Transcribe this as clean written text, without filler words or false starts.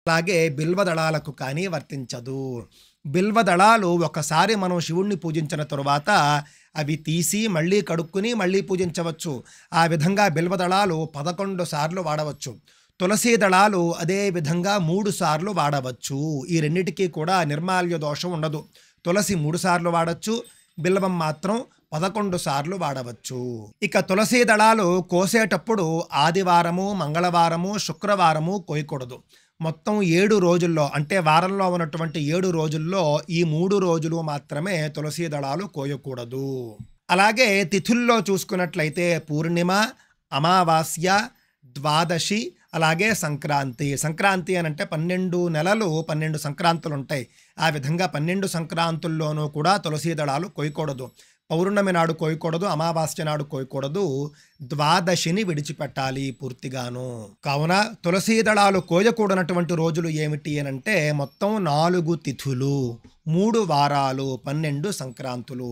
అలాగే బిల్వదళాలకు కానీ వర్తించదు. బిల్వదళాలు ఒకసారి మనం శివుణ్ణి పూజించిన తరువాత అవి తీసి మళ్ళీ కడుక్కుని మళ్ళీ పూజించవచ్చు. ఆ విధంగా బిల్వదళాలు 11 సార్లు వాడవచ్చు. తులసీ దళాలు అదే విధంగా 3 సార్లు వాడవచ్చు. ఈ రెండిటికీ కూడా నిర్మాల్య దోషం ఉండదు. తులసి 3 సార్లు వాడచ్చు, బిల్వం మాత్రం 11 సార్లు వాడవచ్చు. ఇక తులసీ దళాలు కోసేటప్పుడు ఆదివారము, మంగళవారము, శుక్రవారము కోయకూడదు. మొత్తం 7 రోజుల్లో అంటే వారంలో ఉన్నటువంటి 7 రోజుల్లో ఈ 3 రోజులు మాత్రమే తులసీ దళాలు కోయకూడదు. అలాగే తిథుల్లో చూసుకున్నట్లయితే పూర్ణిమ, అమావాస్య, ద్వాదశి, అలాగే సంక్రాంతి. సంక్రాంతి అని అంటే 12 నెలలు 12 సంక్రాంతులు ఉంటాయి. ఆ విధంగా 12 సంక్రాంతుల్లోనూ కూడా తులసీ దళాలు కోయకూడదు. పౌర్ణమి నాడు కోయకూడదు, అమావాస్య నాడు కోయకూడదు, ద్వాదశిని విడిచిపెట్టాలి పూర్తిగాను. కావున తులసీ దళాలు కోయకూడనటువంటి రోజులు ఏమిటి అని అంటే మొత్తం 4 తిథులు, 3 వారాలు, 12 సంక్రాంతులు.